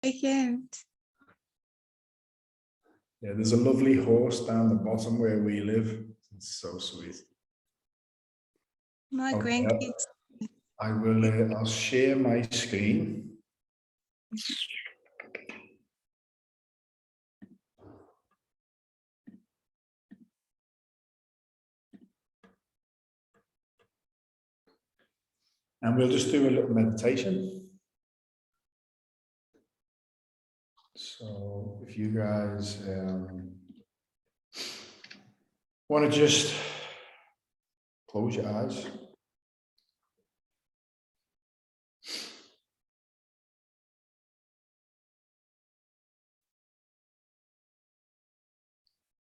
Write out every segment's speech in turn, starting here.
I can't. Yeah, there's a lovely horse down the bottom where we live. It's so sweet. My Okay, grandkids. I will. I'll share my screen. And we'll just do a little meditation. So if you guys want to just close your eyes.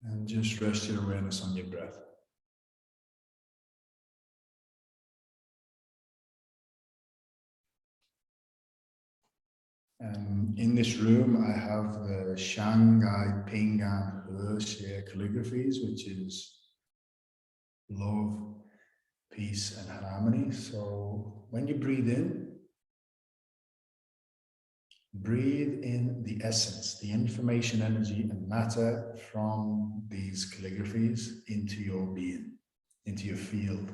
And just rest your awareness on your breath. And in this room, I have the Shanghai Pingan He calligraphies, which is love, peace, and harmony. So when you breathe in the essence, the information, energy, and matter from these calligraphies into your being, into your field.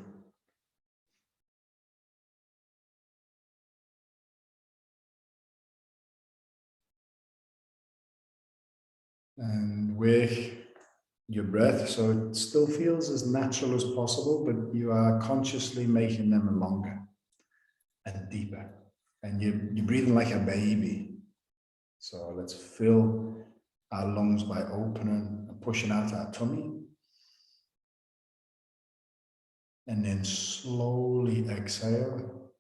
And with your breath, so it still feels as natural as possible, but you are consciously making them longer and deeper. And you're breathing like a baby. So let's fill our lungs by opening and pushing out our tummy. And then slowly exhale.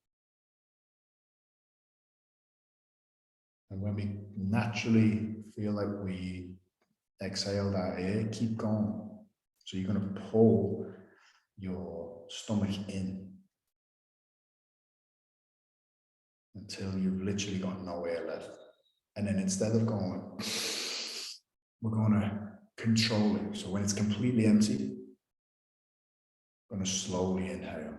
And when we naturally feel like we exhaled our air, keep going. So you're going to pull your stomach in until you've literally got no air left. And then instead of going, we're going to control it. So when it's completely empty, we're going to slowly inhale.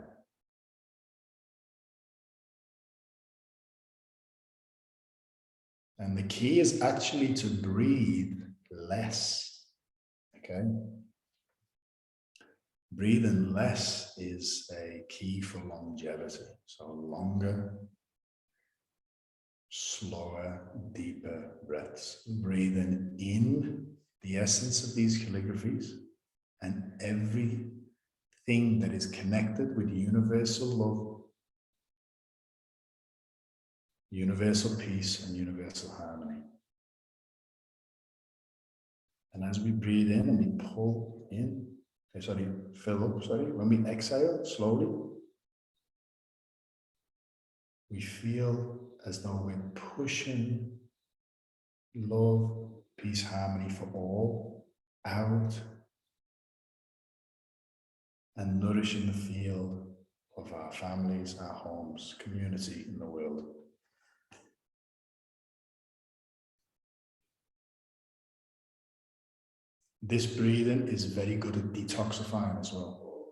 And the key is actually to breathe less, okay? Breathing less is a key for longevity. So longer, slower, deeper breaths. Breathing in the essence of these calligraphies and everything that is connected with universal love, universal peace, and universal harmony. And as we breathe in and we pull in, fill up, when we exhale slowly, we feel as though we're pushing love, peace, harmony for all out and nourishing the field of our families, our homes, community, in the world. This breathing is very good at detoxifying as well.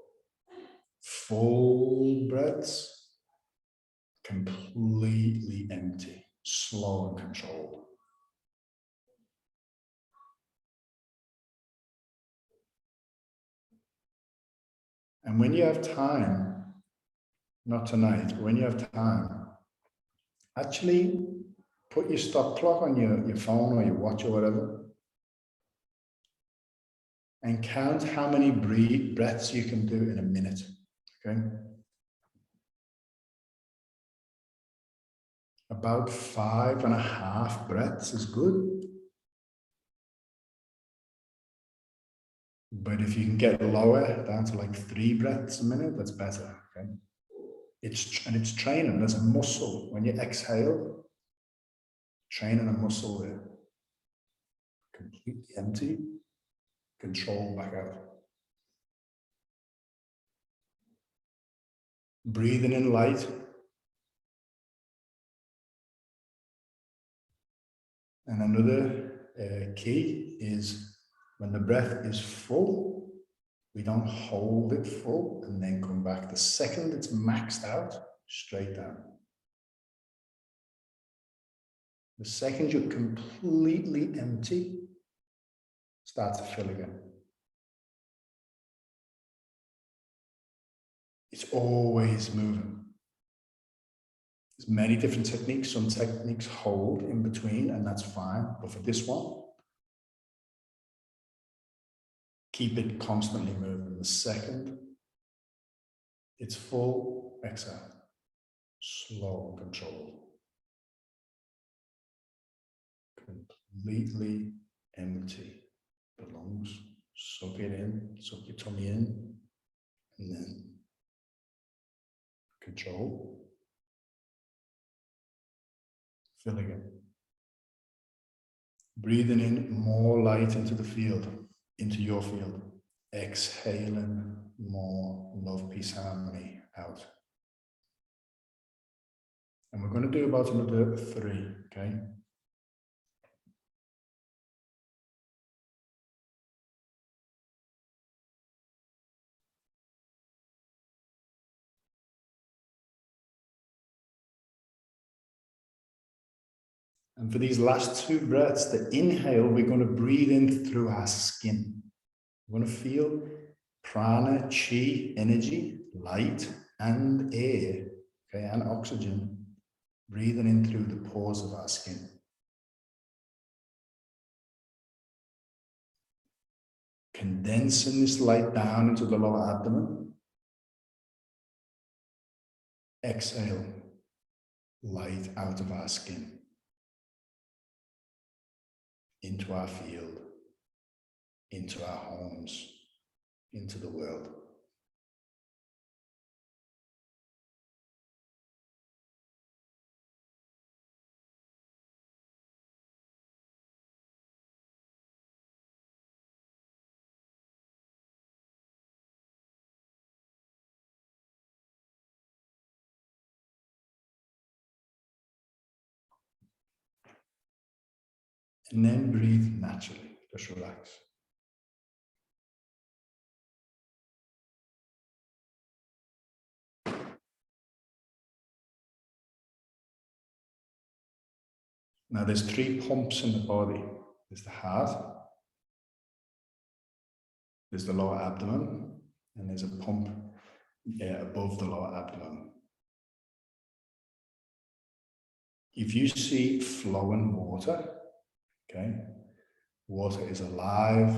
Full breaths, completely empty, slow and controlled. And when you have time, not tonight, but when you have time, actually put your stop clock on your phone or your watch or whatever, and count how many breaths you can do in a minute, okay? About 5.5 breaths is good. But if you can get lower, down to like 3 breaths a minute, that's better, okay? It's training, there's a muscle. When you exhale, training a muscle there. Completely empty, control back out. Breathing in light. And another key is when the breath is full, we don't hold it full and then come back. The second it's maxed out, straight down. The second you're completely empty, start to fill again. It's always moving. There's many different techniques. Some techniques hold in between, and that's fine. But for this one, keep it constantly moving. The second it's full, exhale. Slow and controlled. Completely empty the lungs. Suck it in, suck your tummy in, and then control. Fill again. Breathing in more light into the field, into your field. Exhaling more love, peace, harmony out. And we're going to do about another 3, okay? And for these last 2 breaths, the inhale, we're going to breathe in through our skin. We're going to feel prana, chi, energy, light, and air, okay, and oxygen, breathing in through the pores of our skin. Condensing this light down into the lower abdomen. Exhale, light out of our skin. Into our field, into our homes, into the world. And then breathe naturally, just relax. Now there's 3 pumps in the body. There's the heart, there's the lower abdomen, and there's a pump above the lower abdomen. If you see flowing water, okay, water is alive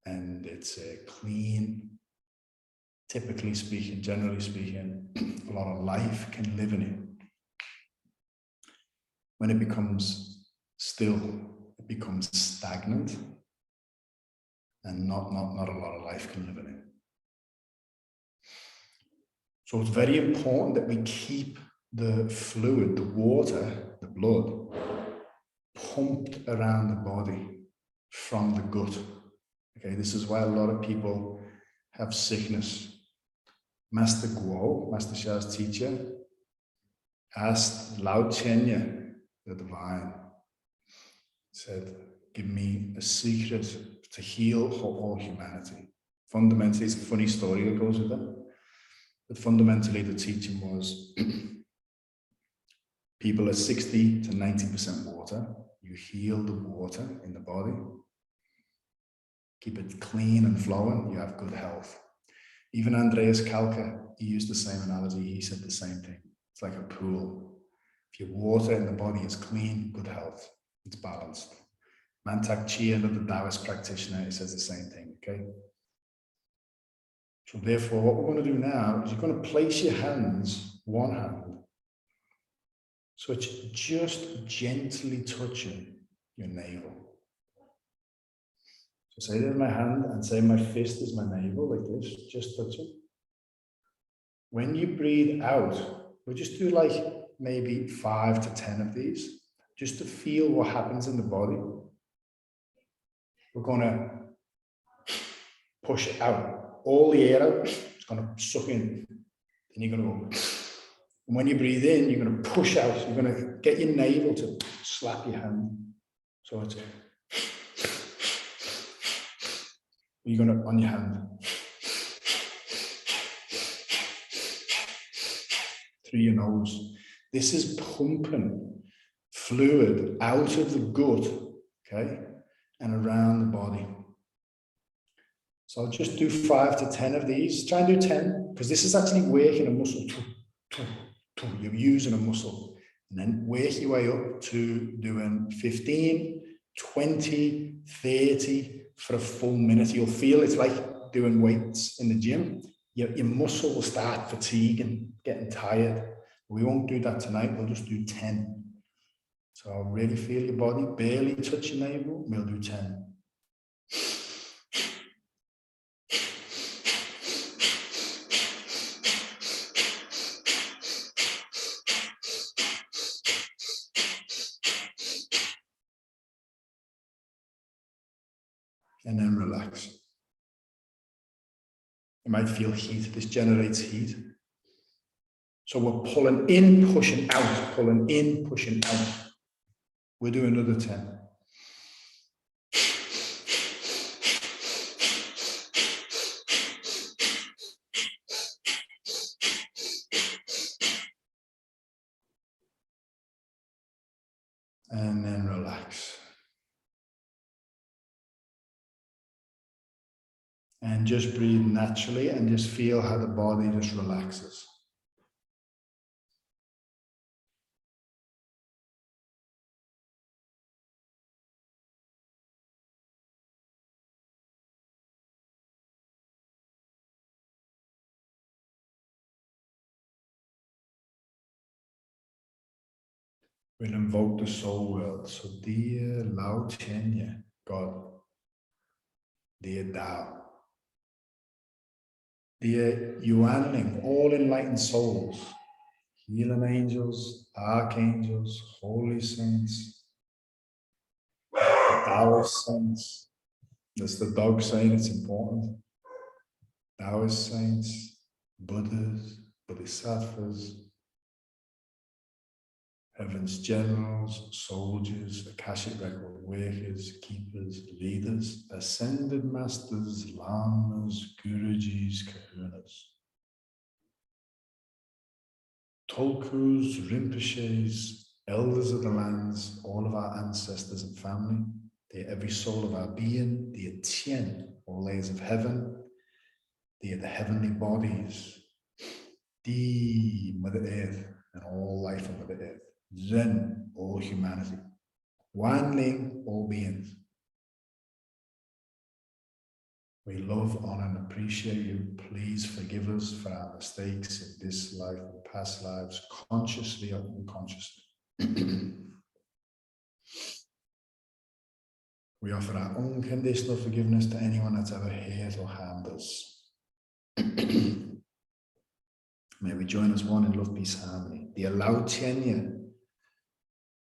and it's clean. Typically speaking, generally speaking, a lot of life can live in it. When it becomes still, it becomes stagnant, and not a lot of life can live in it. So it's very important that we keep the fluid, the water, the blood, pumped around the body from the gut. Okay, this is why a lot of people have sickness. Master Guo, Master Sha's teacher, asked Lao Chenya, the divine, said, give me a secret to heal all humanity. Fundamentally, it's a funny story that goes with that. But fundamentally, the teaching was people are 60 to 90% water. You heal the water in the body. Keep it clean and flowing, you have good health. Even Andreas Kalka, he used the same analogy. He said the same thing. It's like a pool. If your water in the body is clean, good health. It's balanced. Mantak Chia, another Taoist practitioner, he says the same thing, okay? So therefore, what we're going to do now is you're going to place your hands, one hand, so it's just gently touching your navel. So say there's my hand and say my fist is my navel, like this, just touching. When you breathe out, we'll just do like maybe 5 to 10 of these, just to feel what happens in the body. We're going to push it out, all the air out, it's going to suck in, then you're going to go. And when you breathe in, you're going to push out, you're going to get your navel to slap your hand. So it's, you're going to, on your hand, through your nose. This is pumping fluid out of the gut, okay, and around the body. So I'll just do 5 to 10 of these. Try and do 10, because this is actually working a muscle. You're using a muscle. And then work your way up to doing 15, 20, 30 for a full minute. You'll feel it's like doing weights in the gym. Your muscle will start fatiguing, getting tired. We won't do that tonight. We'll just do 10. So I'll really feel your body, barely touch your navel. We'll do 10. And then relax. You might feel heat. This generates heat. So we're pulling in, pushing out, pulling in, pushing out. We'll do another 10. And then relax. And just breathe naturally and just feel how the body just relaxes. We'll invoke the soul world. So dear Lao Tianya, God, dear Tao, dear Yuanling, all enlightened souls, healing angels, archangels, holy saints, Taoist saints. That's the dog saying it's important. Taoist saints, Buddhas, Bodhisattvas, heaven's generals, soldiers, Akashic record workers, keepers, leaders, ascended masters, lamas, gurujis, kahunas, tulkus, rinpoches, elders of the lands, all of our ancestors and family, dear every soul of our being, dear Tien, all layers of heaven, dear the heavenly bodies, dear Mother Earth and all life on Mother Earth, Zen, all humanity, Wanling, all beings. We love, honor, and appreciate you. Please forgive us for our mistakes in this life and past lives, consciously or unconsciously. We offer our unconditional forgiveness to anyone that's ever hurt or harmed us. May we join as one in love, peace, harmony. Dear Lao Tianya,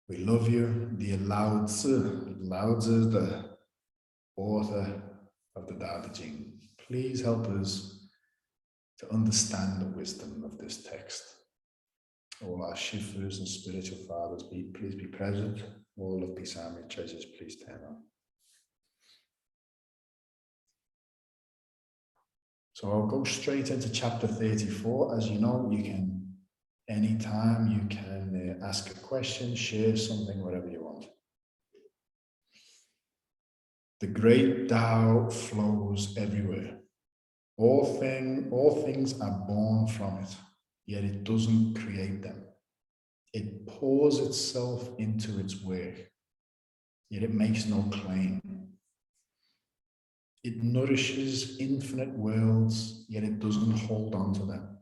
we love you. Dear Lao Tzu, Lao Tzu is the author of the Tao Te Ching. Please help us to understand the wisdom of this text. All our shifers and spiritual fathers, please be present. All of peace, harmony, treasures, please turn on. So I'll go straight into chapter 34. As you know, you can, anytime you can ask a question, share something, whatever you want. The great Tao flows everywhere. All things are born from it, yet it doesn't create them. It pours itself into its work, yet it makes no claim. It nourishes infinite worlds, yet it doesn't hold on to them.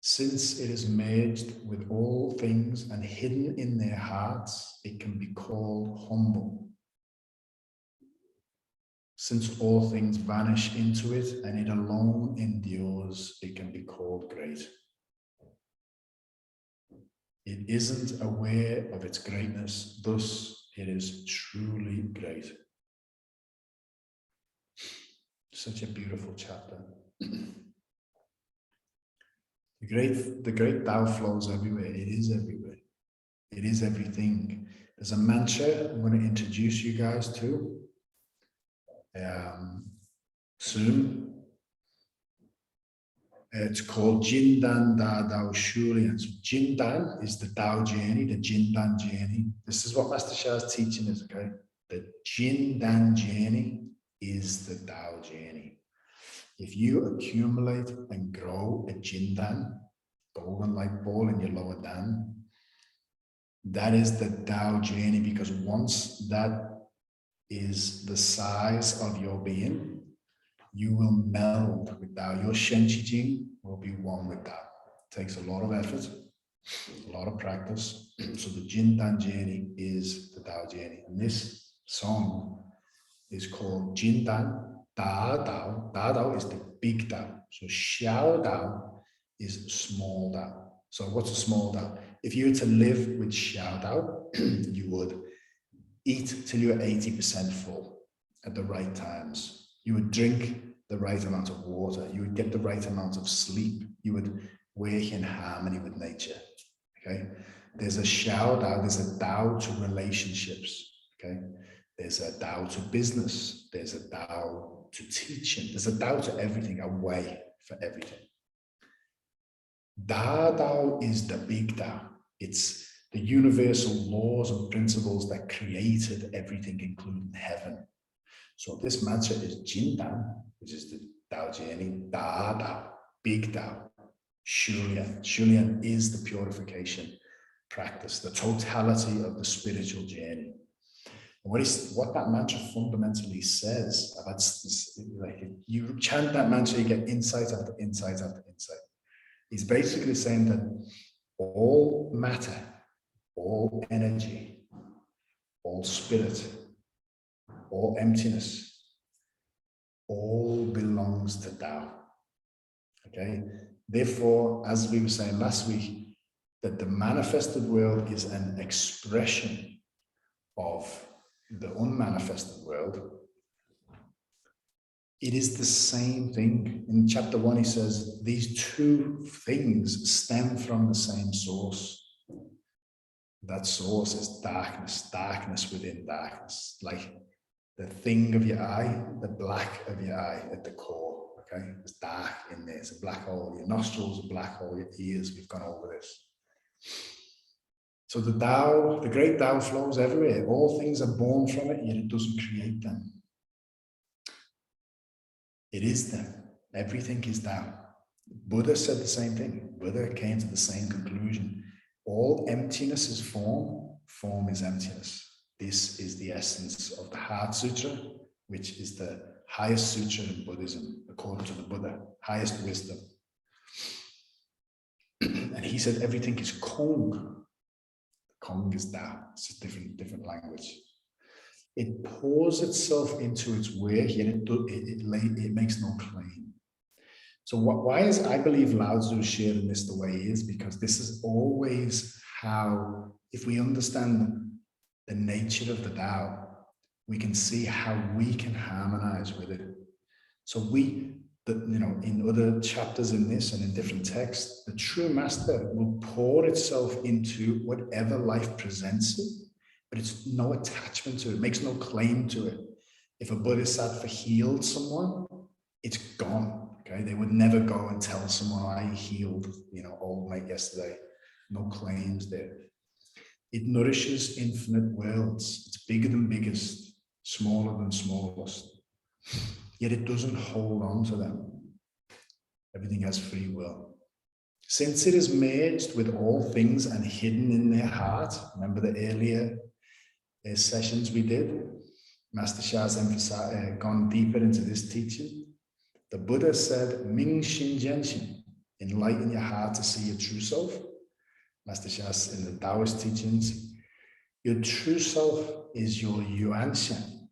Since it is merged with all things and hidden in their hearts, it can be called humble. Since all things vanish into it and it alone endures, it can be called great. It isn't aware of its greatness, thus it is truly great. Such a beautiful chapter. The great Tao flows everywhere. It is everywhere. It is everything. There's a mantra I'm going to introduce you guys to soon. It's called Jindan Da Dao Shulian. So Jindan is the Dao journey, the Jindan journey. This is what Master Sha's teaching is, okay? The Jindan journey is the Dao journey. If you accumulate and grow a Jindan, golden light ball in your lower Dan, that is the Tao journey, because once that is the size of your being, you will meld with Tao. Your Shen Qi Jing will be one with Tao. It takes a lot of effort, a lot of practice. So the Jin Dan journey is the Tao journey. And this song is called Jin Dan Da Dao. Da Dao is the big Tao. So Xiao Dao is small Tao. So what's a small Tao? If you were to live with Xiao Dao, you would eat till you're 80% full at the right times. You would drink the right amount of water. You would get the right amount of sleep. You would work in harmony with nature. Okay. There's a Xiao Dao, there's a Dao to relationships. Okay. There's a Dao to business. There's a Dao to teaching. There's a Dao to everything, a way for everything. Da Dao is the big Dao. It's the universal laws and principles that created everything, including heaven. So this mantra is Jin Dan, which is the Tao journey, Da Dao, big Dao, Shulian. Shulian is the purification practice, the totality of the spiritual journey. And what that mantra fundamentally says about this, like you chant that mantra, you get insight after insight after insight. He's basically saying that all matter, all energy, all spirit, all emptiness, all belongs to Tao. Okay? Therefore, as we were saying last week, that the manifested world is an expression of the unmanifested world. It is the same thing. In chapter 1, he says, these two things stem from the same source. That source is darkness, darkness within darkness, like the thing of your eye, the black of your eye at the core, okay? It's dark in there, it's a black hole. Your nostrils, a black hole, your ears, we've gone over this. So the Tao, the great Tao flows everywhere. All things are born from it, yet it doesn't create them. It is them. Everything is Tao. Buddha said the same thing. Buddha came to the same conclusion. All emptiness is form, form is emptiness. This is the essence of the Heart Sutra, which is the highest sutra in Buddhism, according to the Buddha, highest wisdom. And he said everything is Kong. Kong is Tao. It's a different language. It pours itself into its work, yet it makes no claim. So why is, I believe, Lao Tzu sharing this the way he is? Because this is always how, if we understand the nature of the Tao, we can see how we can harmonize with it. So in other chapters in this and in different texts, the true master will pour itself into whatever life presents it, but it's no attachment to it, makes no claim to it. If a bodhisattva healed someone, it's gone. Okay, they would never go and tell someone, I healed, old mate yesterday. No claims there. It nourishes infinite worlds. It's bigger than biggest, smaller than smallest. Yet it doesn't hold on to them. Everything has free will. Since it is merged with all things and hidden in their heart, remember the earlier sessions we did? Master Sha's gone deeper into this teaching. The Buddha said, Ming Xin Jianxin, enlighten your heart to see your true self. Master Sha's in the Taoist teachings, your true self is your Yuan Shen.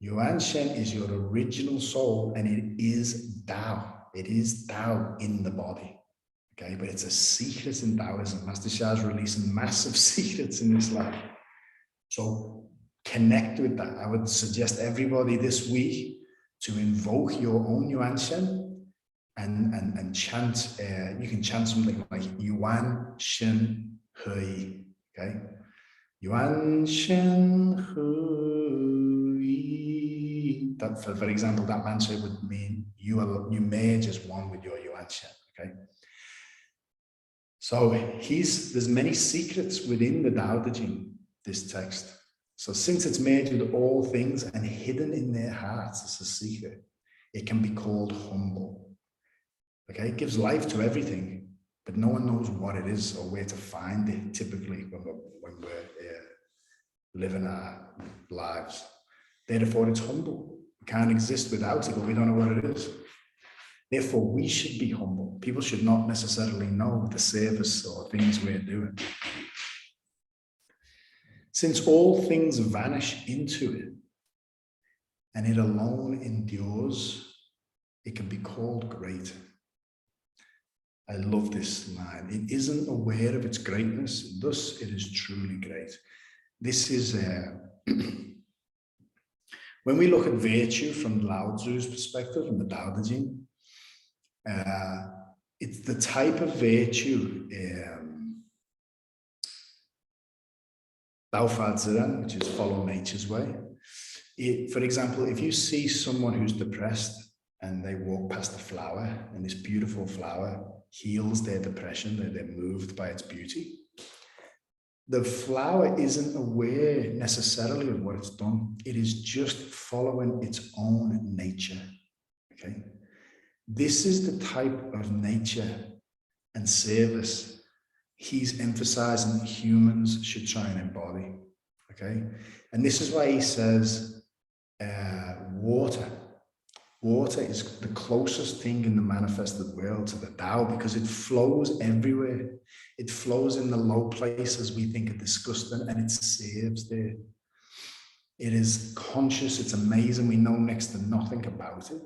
Yuan Shen is your original soul, and it is Tao. It is Tao in the body. Okay, but it's a secret in Taoism. Master Sha's releasing massive secrets in this life. So connect with that. I would suggest everybody this week to invoke your own Yuan Shen and chant. You can chant something like Yuan Shen Hui. Okay, Yuan Shen Hui. That, for example, that mantra would mean you merge as one with your Yuan bloodshed. Okay. So there's many secrets within the Tao Te Ching, this text. So since it's made with all things and hidden in their hearts as a secret, it can be called humble. Okay, it gives life to everything, but no one knows what it is or where to find it typically when we're living our lives. Therefore, it's humble. We can't exist without it, but we don't know what it is. Therefore, we should be humble. People should not necessarily know the service or things we're doing. Since all things vanish into it, and it alone endures, it can be called great. I love this line. It isn't aware of its greatness, thus it is truly great. This is, when we look at virtue from Lao Tzu's perspective, from the Tao Te Ching, it's the type of virtue, Tao Fa Zhiran, which is follow nature's way. For example, if you see someone who's depressed and they walk past a flower and this beautiful flower heals their depression, they're moved by its beauty. The flower isn't aware necessarily of what it's done. It is just following its own nature. Okay. This is the type of nature and service he's emphasizing humans should try and embody. Okay. And this is why he says water. Water is the closest thing in the manifested world to the Tao because it flows everywhere. It flows in the low places we think are disgusting and it serves there. It is conscious. It's amazing. We know next to nothing about it.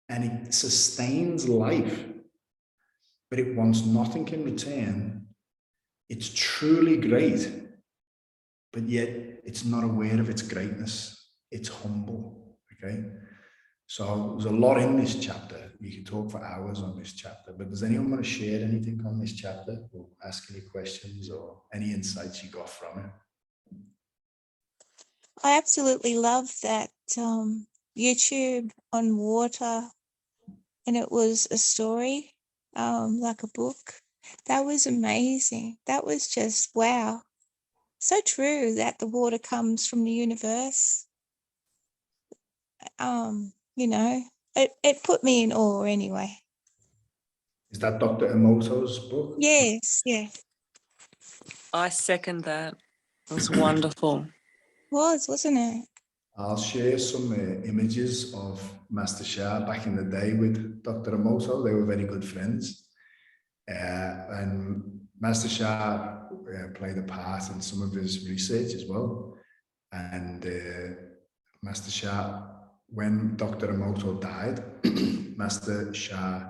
And it sustains life, but it wants nothing in return. It's truly great, but yet it's not aware of its greatness. It's humble, okay? So there's a lot in this chapter. We could talk for hours on this chapter, but does anyone want to share anything on this chapter or ask any questions or any insights you got from it? I absolutely love that YouTube on water, and it was a story, like a book. That was amazing. That was just, wow. So true that the water comes from the universe. You know, it put me in awe anyway. Is that Dr. Emoto's book? Yes, yeah. I second that. It was wonderful. Wasn't it? I'll share some images of Master Shah back in the day with Dr. Emoto. They were very good friends. And Master Shah played a part in some of his research as well. And Master Shah, when Dr. Emoto died, Master Shah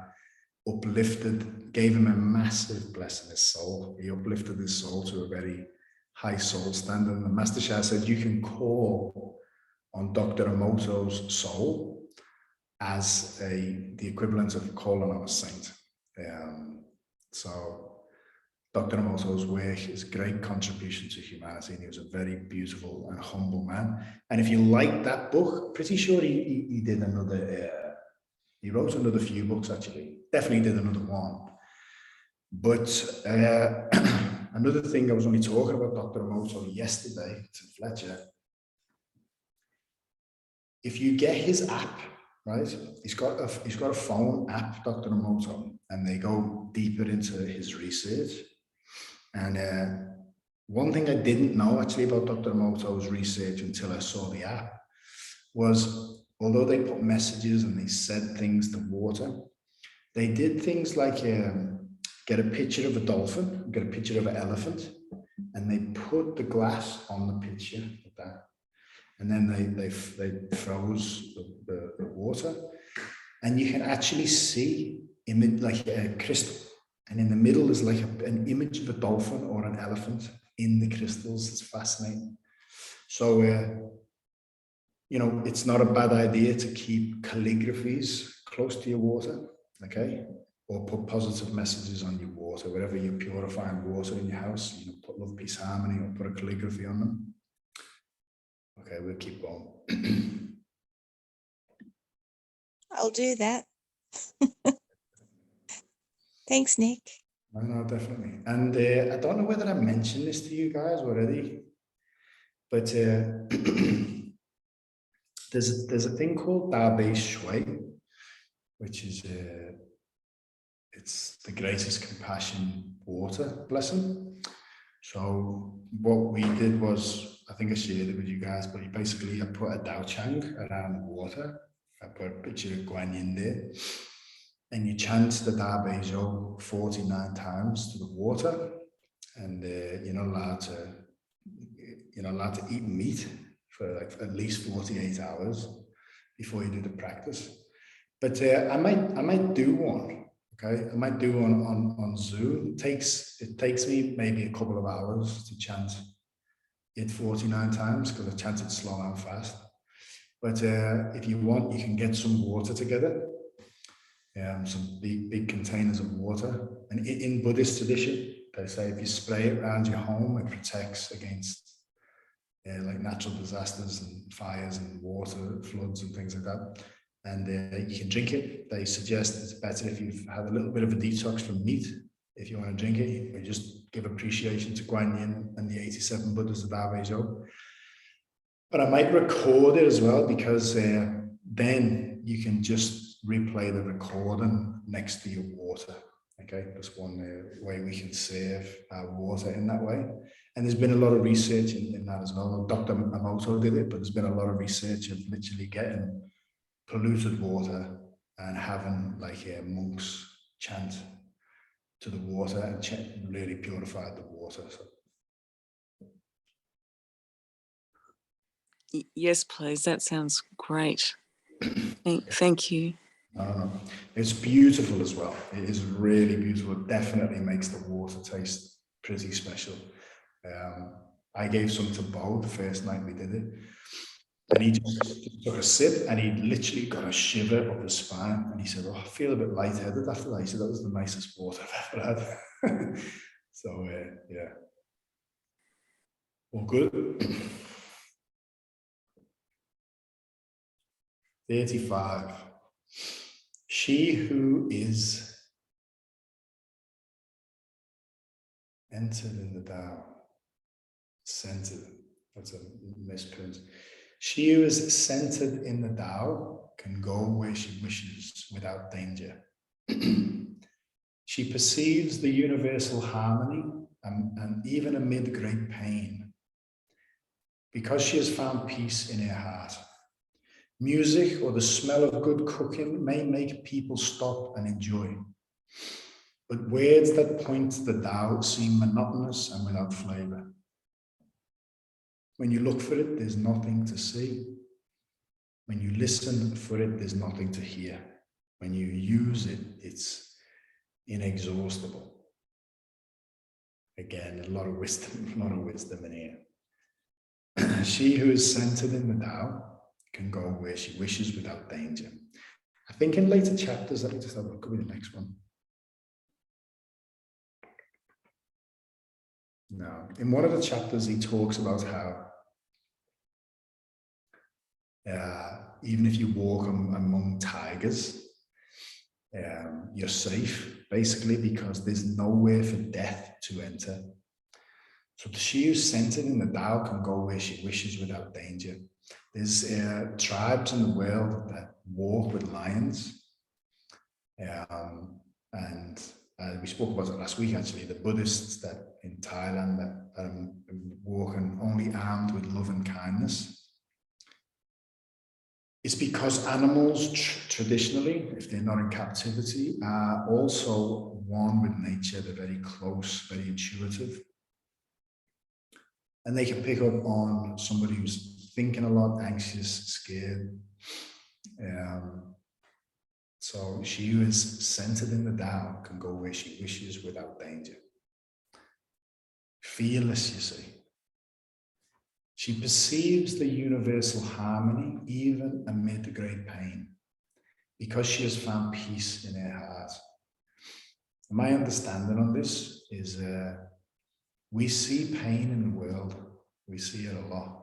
gave him a massive blessing, his soul. He uplifted his soul to a very high soul standard. And Master Shah said, you can call on Dr. Emoto's soul as the equivalent of calling on a saint. So Dr. Emoto's work is a great contribution to humanity, and he was a very beautiful and humble man. And if you like that book, pretty sure he did another, he wrote another few books actually, definitely did another one. But another thing, I was only talking about Dr. Emoto yesterday to Fletcher. If you get his app, right, he's got a phone app, Dr. Emoto, and they go deeper into his research. And one thing I didn't know actually about Dr. Emoto's research until I saw the app was, although they put messages and they said things to water, they did things like get a picture of a dolphin, get a picture of an elephant, and they put the glass on the picture like that. And then they froze the water, and you can actually see like a crystal, and in the middle is like an image of a dolphin or an elephant in the crystals. It's fascinating. So you know, it's not a bad idea to keep calligraphies close to your water, okay, or put positive messages on your water, wherever you're purifying water in your house. You know, put love, peace, harmony, or put a calligraphy on them. Okay, we'll keep going. I'll do that. Thanks, Nick. No, definitely. And I don't know whether I mentioned this to you guys already, but there's a thing called Tao Te Ching, which is it's the greatest compassion water blessing. So what we did was, I think I shared it with you guys, but basically I put a Tao Chang around the water. I put a picture of Guan Yin there, and you chant the Da Bei Zhou 49 times to the water, and you're not allowed to eat meat for like at least 48 hours before you do the practice. But I might do one. Okay, I might do one on Zoom. It takes me maybe a couple of hours to chant it 49 times because I chant it slow and fast. But if you want, you can get some water together, some big containers of water. And in Buddhist tradition, they say if you spray it around your home, it protects against like natural disasters and fires and water floods and things like that. And you can drink it. They suggest it's better if you've had a little bit of a detox from meat. If you want to drink it, you just give appreciation to Guan Yin and the 87 Buddhas of Tao Te Ching. But I might record it as well, because then you can just replay the recording next to your water. Okay, that's one way we can save our water in that way. And there's been a lot of research in that as well. Dr. Emoto did it, but there's been a lot of research of literally getting polluted water and having like monks chant to the water and really purified the water. So. Yes, please. That sounds great. Thank you. It's beautiful as well. It is really beautiful. It definitely makes the water taste pretty special. I gave some to Bo the first night we did it, and he just took a sip and he literally got a shiver up his spine, and he said, "Oh, I feel a bit lightheaded after that." He said that was the nicest water I've ever had. So yeah, all good. 35. She who is entered in the Tao, centered. That's a misprint. She who is centered in the Tao can go where she wishes without danger. She perceives the universal harmony and even amid great pain, because she has found peace in her heart. Music or the smell of good cooking may make people stop and enjoy, but words that point to the Tao seem monotonous and without flavor. When you look for it, there's nothing to see. When you listen for it, there's nothing to hear. When you use it, it's inexhaustible. Again, a lot of wisdom in here. She who is centered in the Tao can go where she wishes without danger. I think in later chapters, let me just have a look at the next one. No, in one of the chapters, he talks about how even if you walk among tigers, you're safe, basically, because there's nowhere for death to enter. So she who's centered in the Tao can go where she wishes without danger. There's tribes in the world that walk with lions. And we spoke about it last week, actually, the Buddhists that in Thailand that walk only armed with love and kindness. It's because animals traditionally, if they're not in captivity, are also one with nature. They're very close, very intuitive. And they can pick up on somebody who's thinking a lot, anxious, scared. So she who is centered in the Tao can go where she wishes without danger. Fearless, you see. She perceives the universal harmony even amid the great pain, because she has found peace in her heart. And my understanding on this is we see pain in the world. We see it a lot.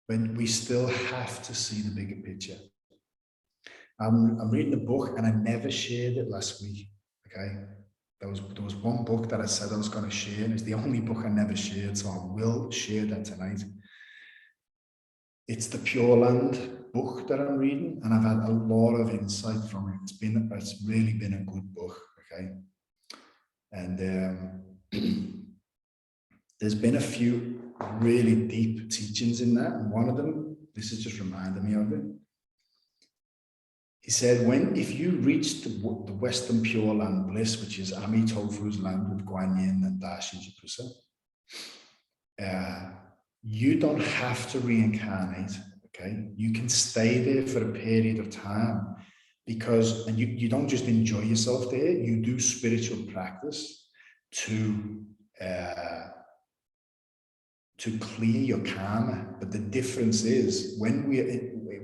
But we still have to see the bigger picture. I'm reading a book, and I never shared it last week. okay? There was one book that I said I was going to share, and it's the only book I never shared, so I will share that tonight. It's the Pure Land book that I'm reading, and I've had a lot of insight from it. It's really been a good book, okay? And there's been a few really deep teachings in that, and one of them, this has just reminded me of it. He said, if you reach the Western Pure Land bliss, which is Ami Tofu's land with Guan Yin and Dashi Jipusa, you don't have to reincarnate, okay? You can stay there for a period of time because, and you don't just enjoy yourself there, you do spiritual practice to clear your karma. But the difference is when we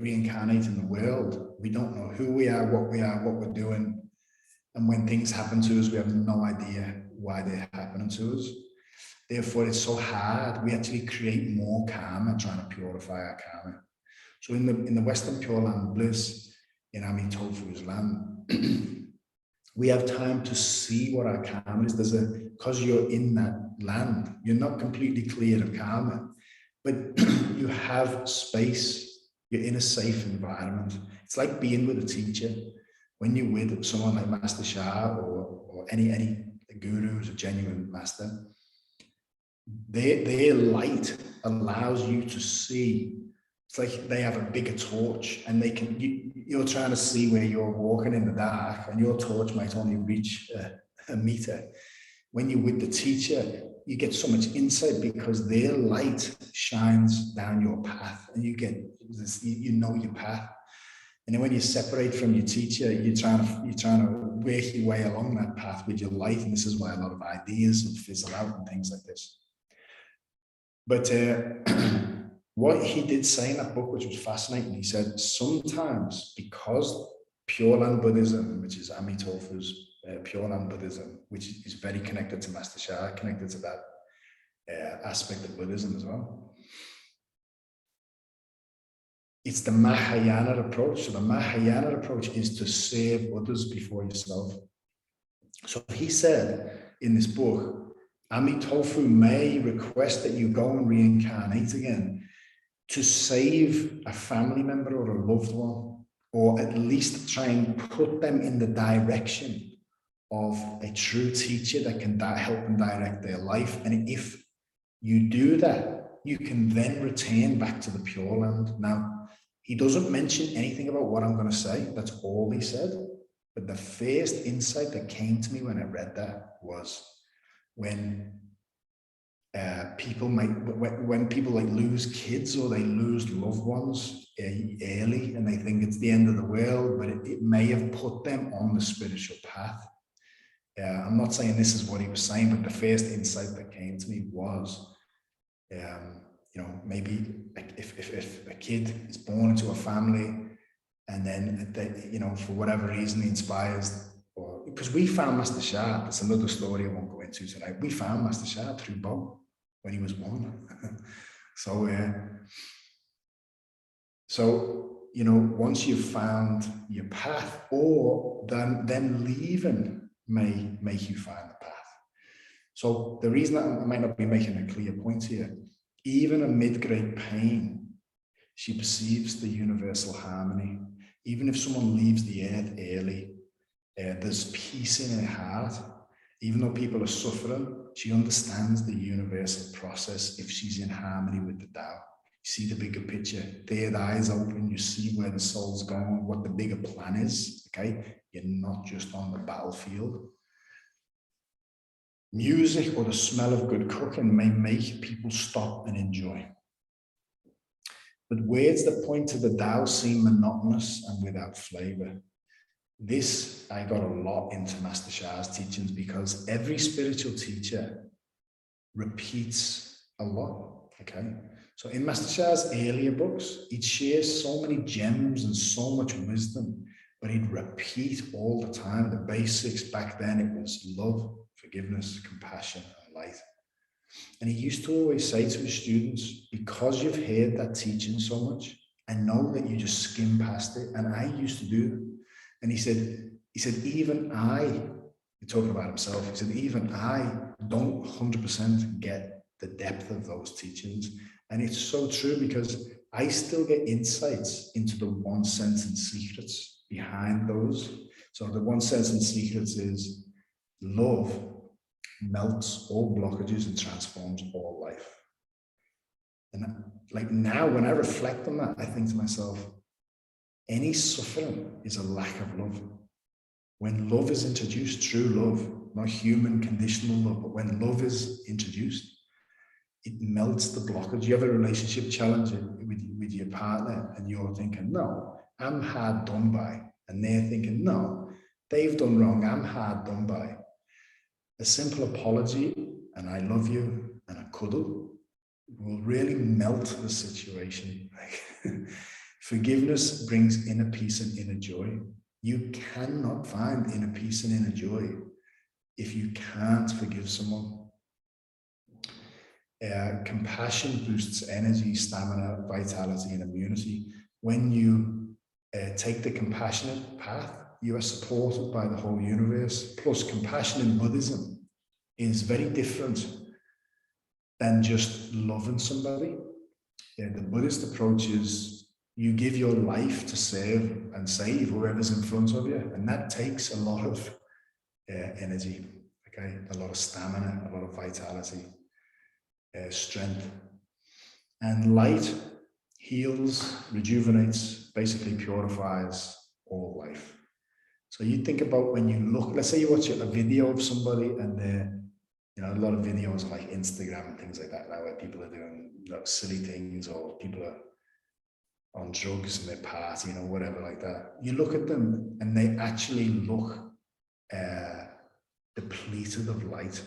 reincarnate in the world, we don't know who we are, what we're doing. And when things happen to us, we have no idea why they're happening to us. Therefore, it's so hard. We actually create more karma trying to purify our karma. So in the Western Pure Land bliss, in Ami Tofu's land, we have time to see what our karma is. Because you're in that land, you're not completely cleared of karma, but you have space. You're in a safe environment. It's like being with a teacher. When you're with someone like Master Shah or any guru who's a genuine master, their light allows you to see. It's like they have a bigger torch, and you're trying to see where you're walking in the dark, and your torch might only reach a meter. When you're with the teacher, you get so much insight because their light shines down your path, and you get this, you know your path. And then when you separate from your teacher, you're trying to work your way along that path with your light, and this is why a lot of ideas would fizzle out and things like this. But what he did say in that book, which was fascinating, he said sometimes because Pure Land Buddhism, which is Ami Tofu's Pure Land Buddhism, which is very connected to Master Shah, connected to that aspect of Buddhism as well. It's the Mahayana approach. So the Mahayana approach is to serve others before yourself. So he said in this book, Ami Tofu may request that you go and reincarnate again to save a family member or a loved one, or at least try and put them in the direction of a true teacher that can help and direct their life. And if you do that, you can then return back to the Pure Land. Now, he doesn't mention anything about what I'm going to say. That's all he said. But the first insight that came to me when I read that was when people like lose kids or they lose loved ones early, and they think it's the end of the world, but it may have put them on the spiritual path. I'm not saying this is what he was saying, but the first insight that came to me was, maybe if a kid is born into a family and then for whatever reason he inspires, or because we found Master Shah, that's another story I won't go into tonight. We found Master Shah through Bo when he was 1. So once you've found your path, or then leaving may make you find the path. So the reason that I might not be making a clear point here, even amid great pain, she perceives the universal harmony. Even if someone leaves the earth early, there's peace in her heart. Even though people are suffering, she understands the universal process if she's in harmony with the Tao. You see the bigger picture. Third eyes open, you see where the soul's going, what the bigger plan is, okay? You're not just on the battlefield. Music or the smell of good cooking may make people stop and enjoy. But words that point to the Tao seem monotonous and without flavor. This, I got a lot into Master Shah's teachings because every spiritual teacher repeats a lot, okay? So in Master Shah's earlier books, he'd share so many gems and so much wisdom, but he'd repeat all the time the basics. Back then it was love, forgiveness, compassion, and light. And he used to always say to his students, because you've heard that teaching so much, I know that you just skim past it, and I used to do that. And he said, even I talking about himself. He said, even I don't 100% get the depth of those teachings. And it's so true, because I still get insights into the one sentence secrets behind those. So the one sentence secrets is love melts all blockages and transforms all life. And like now, when I reflect on that, I think to myself, any suffering is a lack of love. When love is introduced, true love, not human conditional love, but when love is introduced, it melts the blockage. You have a relationship challenge with your partner, and you're thinking, no, I'm hard done by. And they're thinking, no, they've done wrong, I'm hard done by. A simple apology, and I love you, and a cuddle will really melt the situation. Forgiveness brings inner peace and inner joy. You cannot find inner peace and inner joy if you can't forgive someone. Compassion boosts energy, stamina, vitality, and immunity. When you take the compassionate path, you are supported by the whole universe. Plus, compassion in Buddhism is very different than just loving somebody. The Buddhist approach is you give your life to serve and save whoever's in front of you, and that takes a lot of energy, okay, a lot of stamina, a lot of vitality, strength. And light heals, rejuvenates, basically purifies all life. So you think about when you look, let's say you watch a video of somebody, and they're, you know, a lot of videos on like Instagram and things like that now, where people are doing silly things, or people are on drugs and they're partying or whatever like that. You look at them and they actually look depleted of light.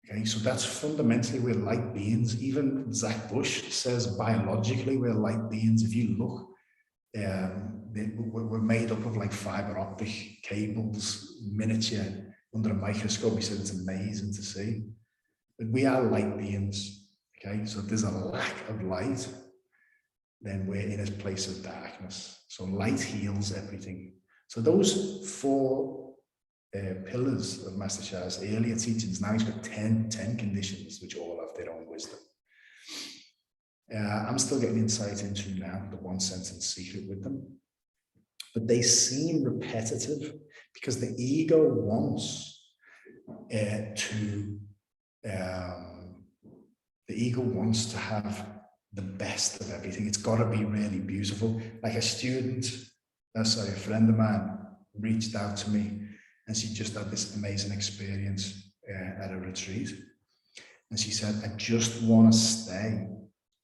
Okay, so that's fundamentally, we're light beings. Even Zach Bush says biologically we're light beings. If you look, we're made up of like fiber optic cables, miniature, under a microscope. He said it's amazing to see. But we are light beings. Okay, so if there's a lack of light, then we're in a place of darkness. So light heals everything. So those four pillars of Master Sha's earlier teachings, now he's got 10 conditions, which all have their own wisdom. I'm still getting insight into now the one sentence secret with them, but they seem repetitive because the ego wants to have the best of everything. It's got to be really beautiful. Like a friend of mine reached out to me, and she just had this amazing experience at a retreat. And she said, I just want to stay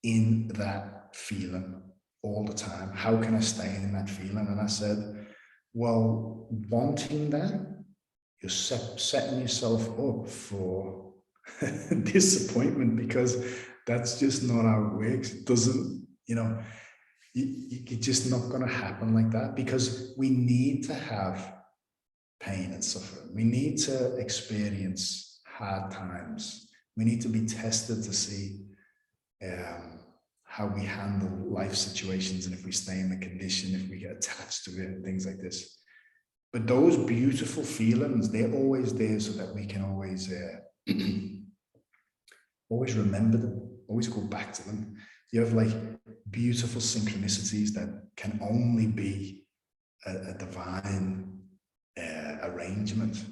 in that feeling all the time. How can I stay in that feeling? And I said, well, wanting that, you're setting yourself up for disappointment, because that's just not how it works. It doesn't, it's just not going to happen like that, because we need to have pain and suffering. We need to experience hard times. We need to be tested to see how we handle life situations, and if we stay in the condition, if we get attached to it, things like this. But those beautiful feelings, they're always there so that we can always always remember them, always go back to them. You have like beautiful synchronicities that can only be a divine arrangement.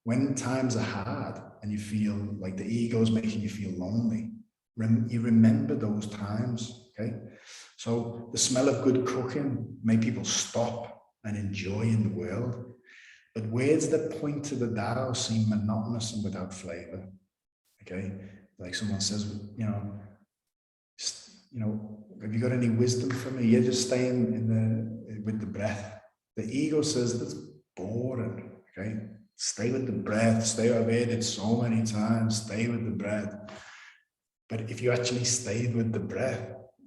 When times are hard and you feel like the ego is making you feel lonely, you remember those times, okay? So the smell of good cooking made people stop and enjoy in the world. But words that point to the Tao seem monotonous and without flavor, okay? Like someone says, have you got any wisdom for me? You're just staying with the breath. The ego says that's boring, okay? Stay with the breath. Stay. I've heard it so many times. Stay with the breath. But if you actually stayed with the breath,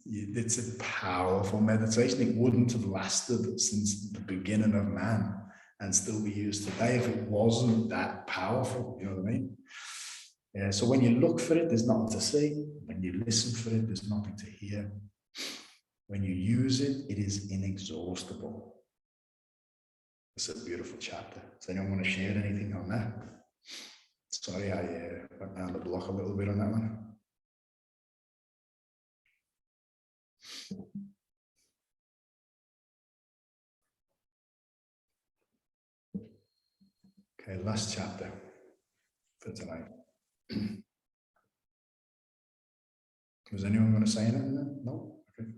it's a powerful meditation. It wouldn't have lasted since the beginning of man and still be used today if it wasn't that powerful. You know what I mean? Yeah, so when you look for it, there's nothing to see. When you listen for it, there's nothing to hear. When you use it, it is inexhaustible. It's a beautiful chapter. Does anyone want to share anything on that? Sorry, I went down the block a little bit on that one. Okay, last chapter for tonight. Was anyone going to say anything then? No? Okay.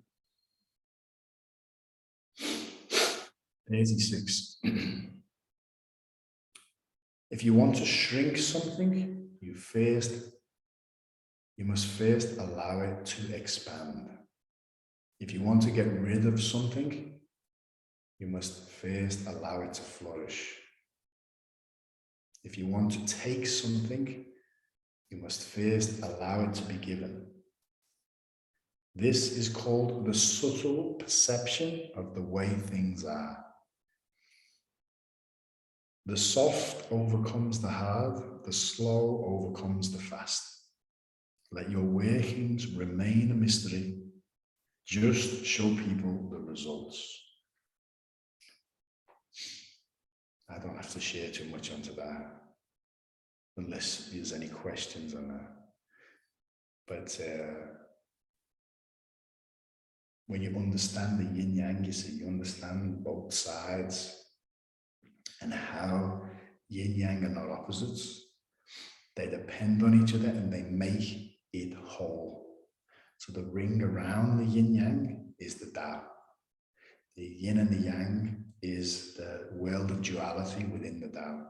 86. If you want to shrink something, you must first allow it to expand. If you want to get rid of something, you must first allow it to flourish. If you want to take something, you must first allow it to be given. This is called the subtle perception of the way things are. The soft overcomes the hard, the slow overcomes the fast. Let your workings remain a mystery. Just show people the results. I don't have to share too much onto that, unless there's any questions on that. But when you understand the yin yang, you see, you understand both sides and how yin yang are not opposites. They depend on each other and they make it whole. So the ring around the yin yang is the Tao. The yin and the yang is the world of duality within the Tao.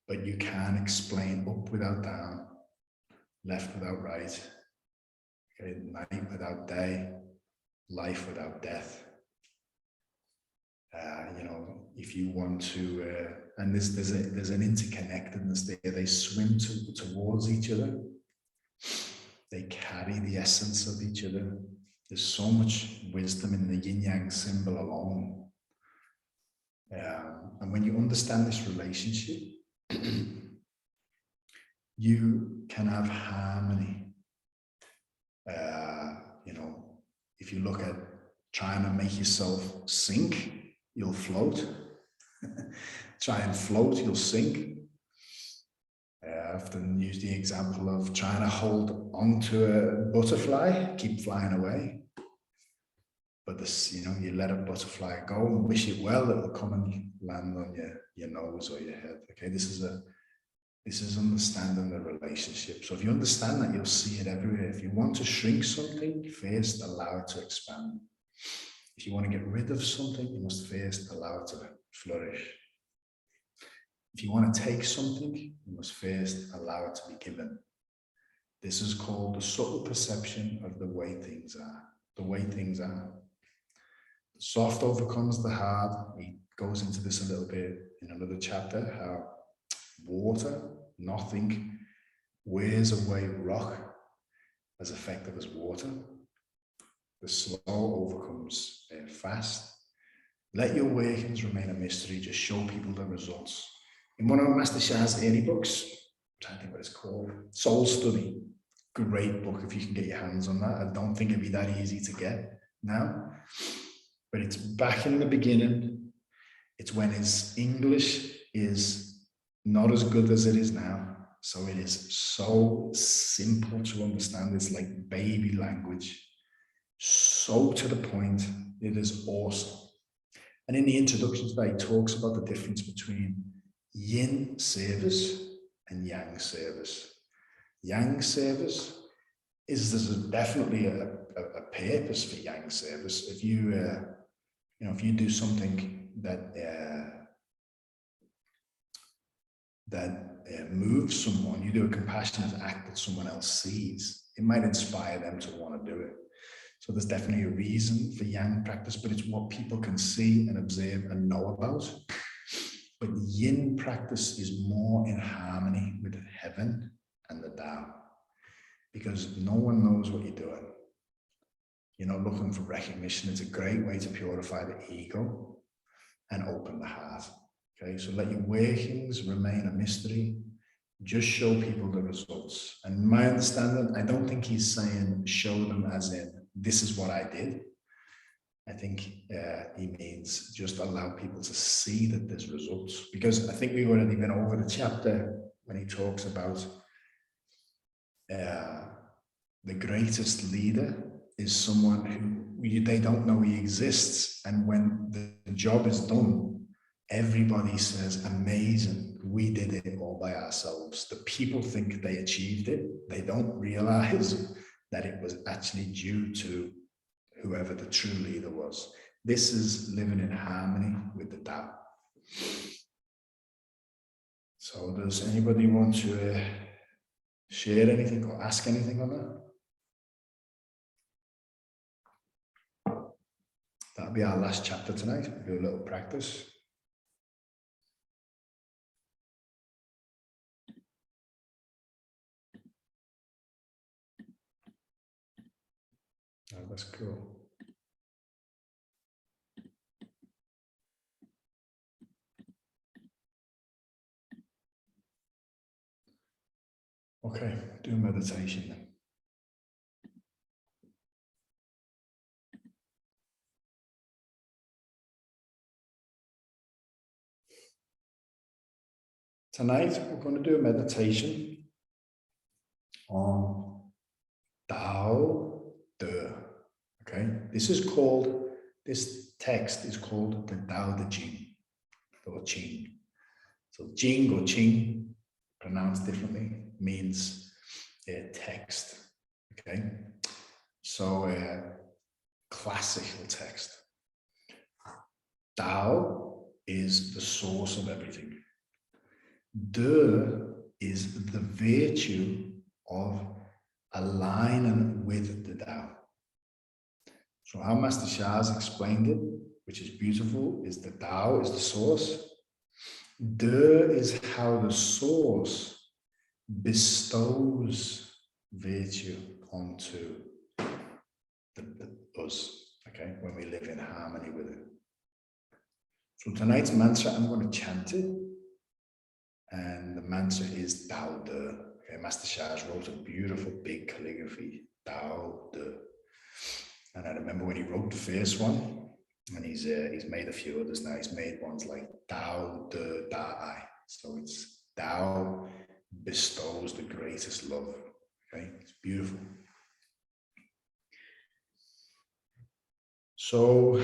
But you can't explain up without down, left without right, okay, night without day, life without death. If you want to, and there's an interconnectedness there. They swim towards each other. They carry the essence of each other. There's so much wisdom in the yin-yang symbol alone. And when you understand this relationship, you can have harmony. If you look at trying to make yourself sink, you'll float. Try and float, you'll sink. I often use the example of trying to hold onto a butterfly, keep flying away. But this, you let a butterfly go and wish it well, it'll come and land on your nose or your head. Okay, this is understanding the relationship. So if you understand that, you'll see it everywhere. If you want to shrink something, first allow it to expand. If you want to get rid of something, you must first allow it to flourish. If you want to take something, you must first allow it to be given. This is called the subtle perception of the way things are. The way things are. The soft overcomes the hard. He goes into this a little bit in another chapter, how water, nothing, wears away rock as effective as water. The slow overcomes fast. Let your workings remain a mystery. Just show people the results. In one of Master Shah's early books, I'm trying to think what it's called, Soul Study. Great book if you can get your hands on that. I don't think it'd be that easy to get now. But it's back in the beginning. It's when his English is not as good as it is now. So it is so simple to understand. It's like baby language. So to the point. It is awesome. And in the introduction today, he talks about the difference between yin service and yang service. Yang service there's definitely a purpose for yang service. If you do something that moves someone, you do a compassionate act that someone else sees, it might inspire them to want to do it. So there's definitely a reason for yang practice, but it's what people can see and observe and know about. But yin practice is more in harmony with heaven and the Tao, because no one knows what you're doing. You're not looking for recognition. It's a great way to purify the ego and open the heart. Okay, so let your workings remain a mystery. Just show people the results. And my understanding, I don't think he's saying show them as in, this is what I did. I think he means just allow people to see that there's results. Because I think we've already been over the chapter when he talks about the greatest leader is someone who they don't know he exists. And when the job is done, everybody says, amazing, we did it all by ourselves. The people think they achieved it. They don't realize that it was actually due to whoever the true leader was. This is living in harmony with the Tao. So does anybody want to share anything or ask anything on that? That'll be our last chapter tonight. We'll do a little practice. Oh, that's cool. Okay, do meditation then. Tonight, we're going to do a meditation on Tao Te. Okay, this text is called the Tao Te Ching, or Ching. So Jing or Ching, pronounced differently, means text. Okay, so classical text. Tao is the source of everything. De is the virtue of aligning with the Tao. So how Master Shah's explained it, which is beautiful, is the Tao is the source. De is how the source bestows virtue onto us, okay, when we live in harmony with it. So tonight's mantra, I'm going to chant it. And the mantra is Tao Te. Okay, Master Shah's wrote a beautiful big calligraphy, Tao Te. And I remember when he wrote the first one, and he's made a few others now. He's made ones like Tao Te Dai. So it's Tao bestows the greatest love. Okay, it's beautiful. So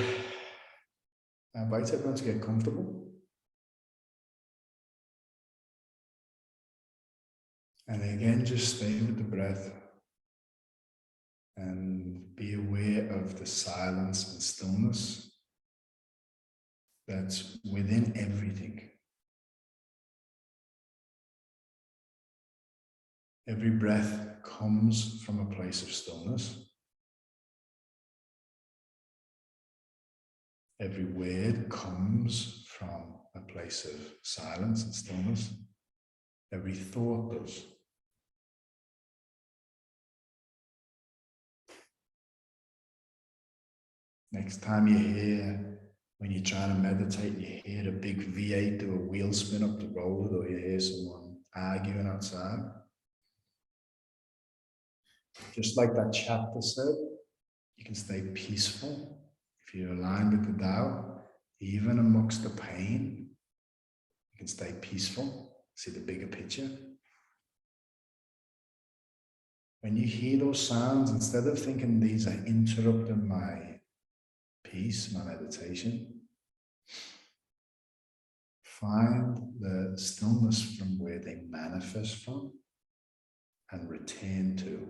I invite everyone to get comfortable. And again, just stay with the breath and be aware of the silence and stillness that's within everything. Every breath comes from a place of stillness. Every word comes from a place of silence and stillness. Every thought does. Next time you hear, when you're trying to meditate, you hear a big V8 do a wheel spin up the road, or you hear someone arguing outside. Just like that chapter said, you can stay peaceful if you're aligned with the Tao, even amongst the pain. You can stay peaceful, see the bigger picture. When you hear those sounds, instead of thinking these are interrupting my peace, my meditation, find the stillness from where they manifest from and return to.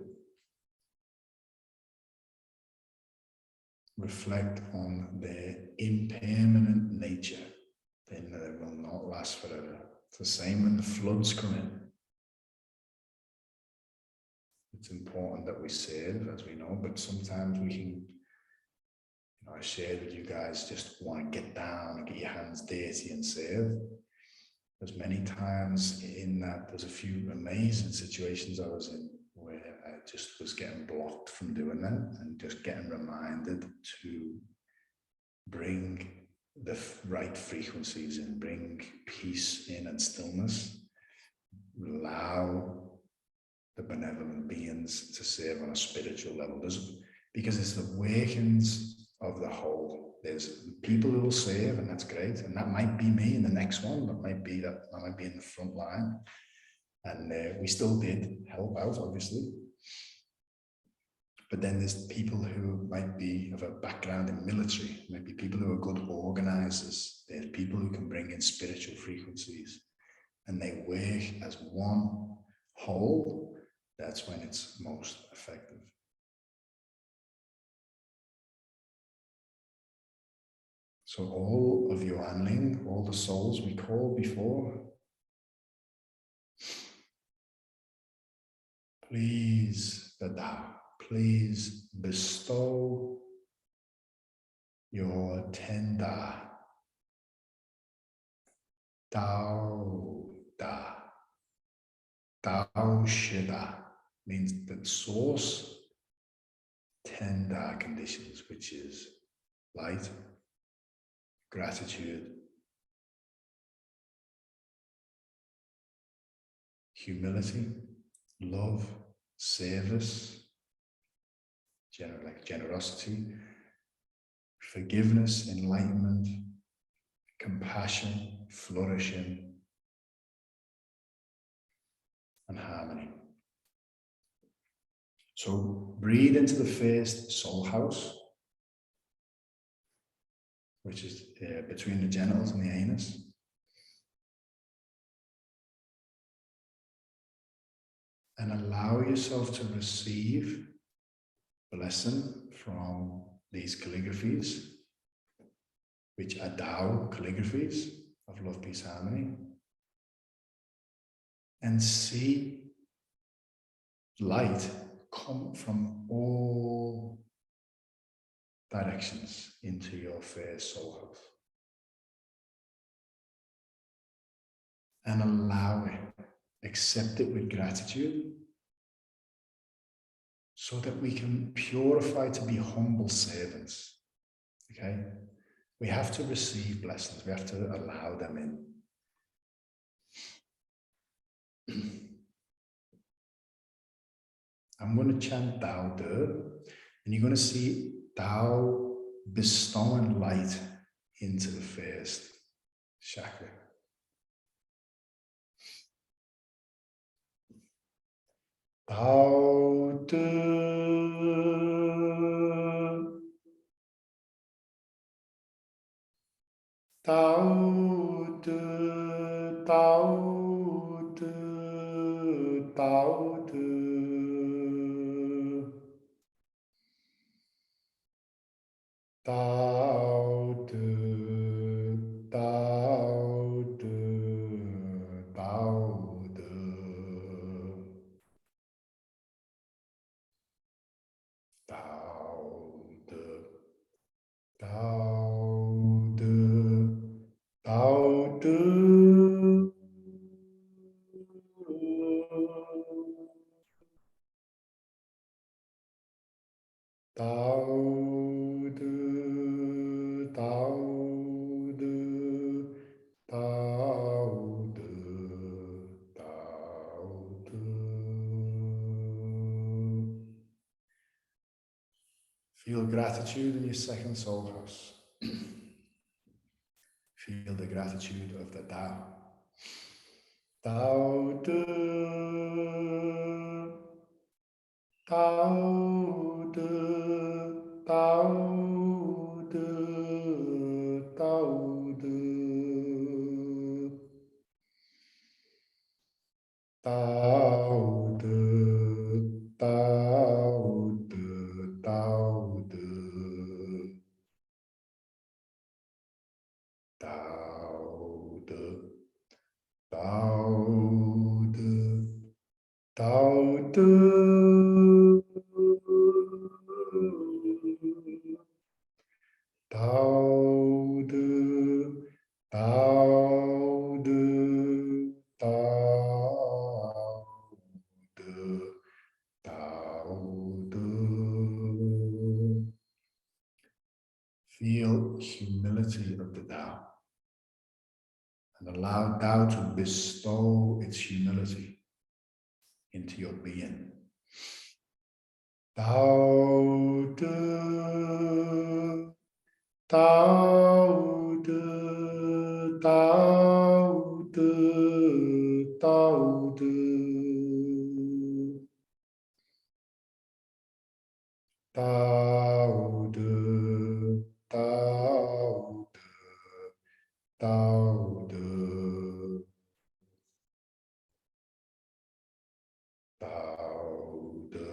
Reflect on their impermanent nature, then they will not last forever. It's the same when the floods come in. It's important that we serve, as we know, but sometimes we can, I shared with you guys, just want to get down and get your hands dirty and serve. There's many times in that, there's a few amazing situations I was in where I just was getting blocked from doing that, and just getting reminded to bring the right frequencies and bring peace in and stillness. Allow the benevolent beings to serve on a spiritual level. Because it's the workings of the whole. There's people who will serve, and that's great. And that might be me in the next one. That might be in the front line. And we still did help out, obviously. But then there's people who might be of a background in military, might be people who are good organizers. There's people who can bring in spiritual frequencies, and they work as one whole. That's when it's most effective. So all of your Anling, all the souls we called before, please, the Tao, please bestow your tender Tao Da. Tao Shida means the source, tender conditions, which is light, gratitude, humility, love, service, generosity, forgiveness, enlightenment, compassion, flourishing, and harmony. So breathe into the first soul house, which is between the genitals and the anus. And allow yourself to receive blessing from these calligraphies, which are Tao calligraphies of love, peace, harmony. And see light come from all directions into your first soul house. And allow it, accept it with gratitude, so that we can purify to be humble servants. Okay? We have to receive blessings. We have to allow them in. I'm going to chant Tao Te, and you're going to see Tao bestowing light into the first chakra. Tao Te, Tao Te, Tao Te, Tao Te. Tao Te, Tao Te, Tao Te. Tao Te, Tao Te, Tao Te. Tao Te, Tao Te, Tao Te, Tao Te. Feel gratitude in your second soul house. Feel the gratitude of the Tao. Tao Te, Tao Te, Tao Te, Tao Te. Tao Te, Tao Te, Tao Te. Tao Te, Tao Te, Tao Te. Tao Te, Tao Te, Tao Te, Tao Te. Feel humility of the Tao, and allow Tao to bestow its humility into your being. Tao Te, Tao Te, Tao Te, Tao Te. Tao Te, Tao Te, Tao Te, Tao Te,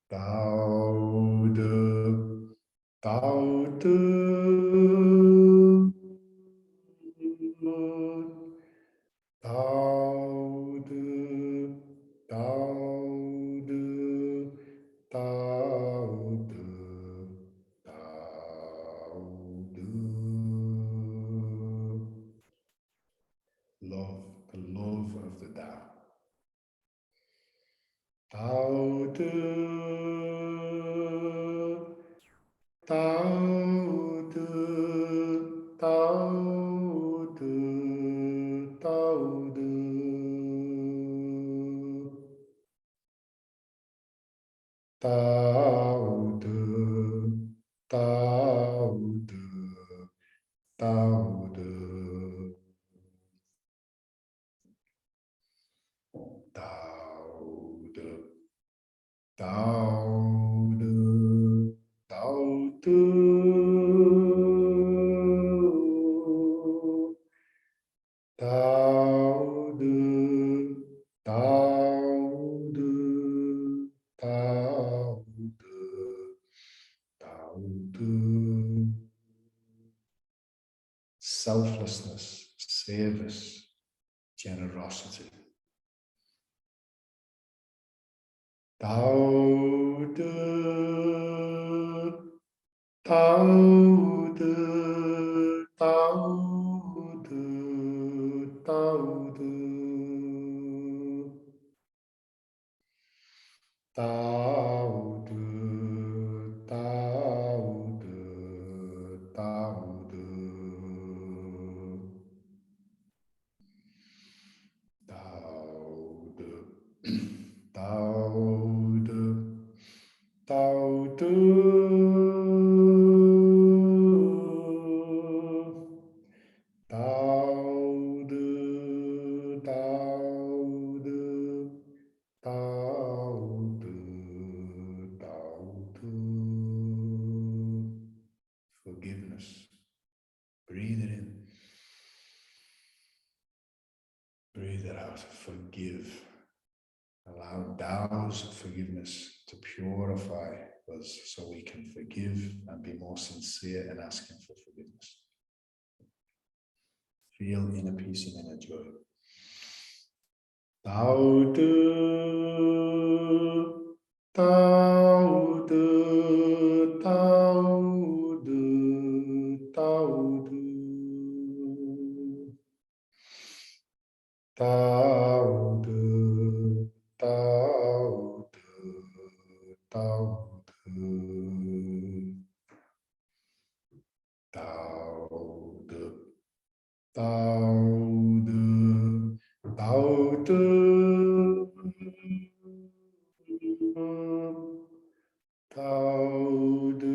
Tao Te, Tao Te, Tao Te, Tao Te, Tao Te, Tao Te. Love, the love of the Tao. Tao Te, Tao Te, Tao Te, Tao Te. Tao Te, Tao Te, Tao Te. Tao Te, Tao Te, Tao Te. Tao Te, Tao Te, Tao Te, Tao Te. Selflessness, service, generosity. Tao Te, Tao Te, Tao Te, Tao Te. Tao Te, Tao Te, Tao Te. Tao Te, Tao Te, Tao Te. Tao Te, Tao Te, Tao Te, Tao Te. Forgiveness. Breathe it in. Breathe it out. Forgive. Allow Tao's forgiveness to purify us so we can forgive and be more sincere in asking for forgiveness. Feel inner peace and inner joy. Tao Te, Tao Te, Tao Te, Tao Te. Tao Te, Tao Te, Tao Te. Tao Te, Tao Te, Tao Te. Tao Te,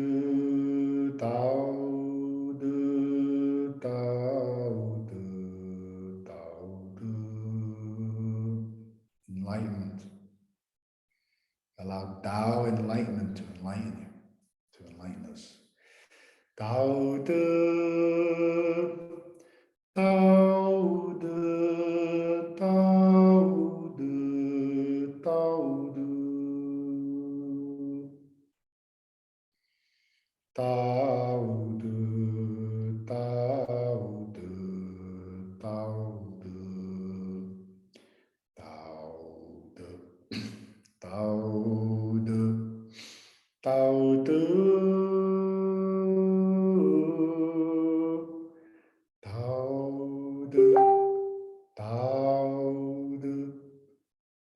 Tao Te, Tao Te, Tao Te. Enlightenment. Allow Tao enlightenment to enlighten you, to enlighten us. Tao Te, Tao Te, Tao Te, Tao Te. Tao Te, Tao Te, Tao Te, Tao Te, Tao Te, Tao Te, Tao Te, Tao Te,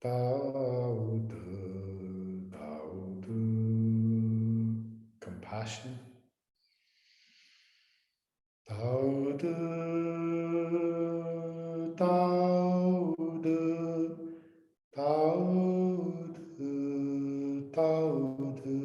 Tao Te, Tao Te. Compassion. Tao Te, Tao Te, Tao Te, Tao Te.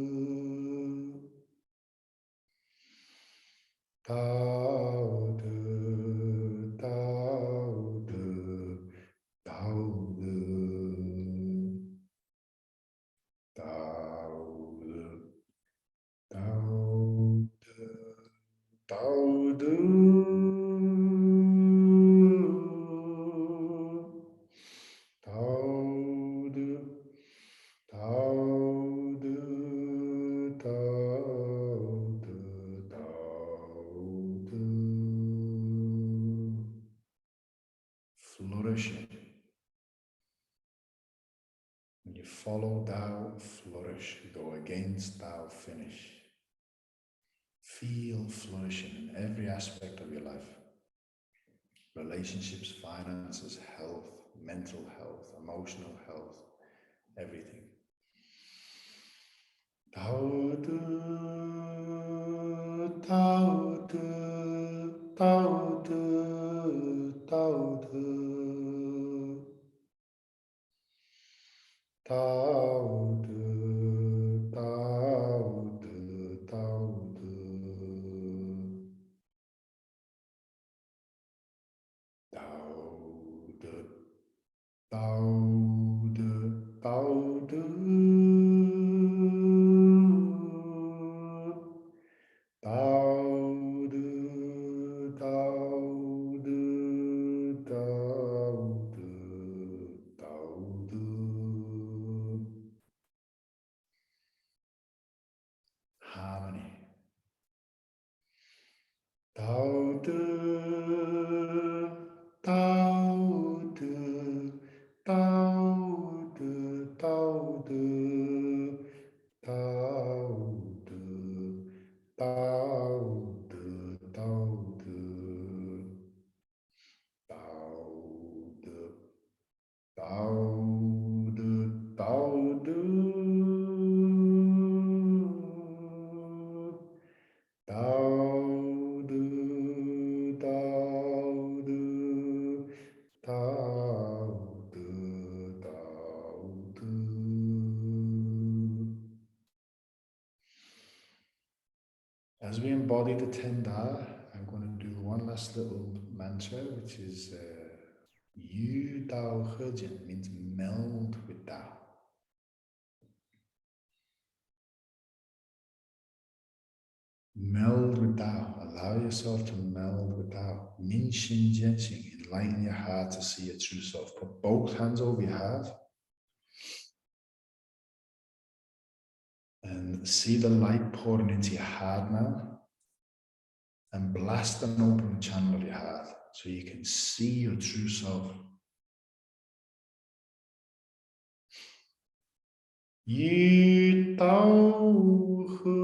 Tao Te, Tao Te, Tao Te, Tao Te, Tao Te. Flourishing. When you follow Tao, flourish. Go against Tao, finish. Feel flourishing in every aspect of your life. Relationships, finances, health, mental health, emotional health, everything. Tao Te, Tao Te, Tao Te, Tao Te, Tao Te, Tao Te, Tao Te, Tao Te, Tao Te, Tao Te, Tao Te, Tao Te, Tao Te, Tao Te. Harmony. Tao Te, Tao Te, Tao Te, Tao Te, Tao Te, Tao Te, Tao Te, Tao Te, Tao Te, Tao Te, Tao Te, Tao Te, Tao Te, Tao Te. As we embody the 10 Da, I'm going to do one last little mantra, which is Yu Dao He means meld with Tao. Meld with Tao. Allow yourself to meld with Tao. Min Xin Jian Xing. Enlighten your heart to see your true self. Put both hands over your heart and see the light pouring into your heart now. And blast and open the channel of your heart so you can see your true self. Yi Tao He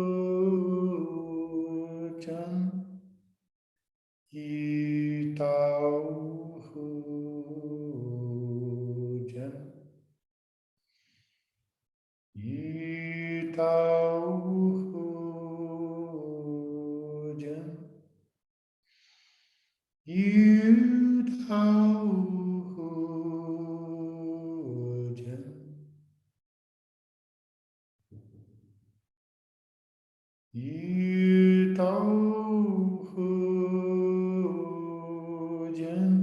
Jian. Yi Tao He Jian. Yi Tao He Jian. Yi Tao He Jian. Yi Tao He Jian.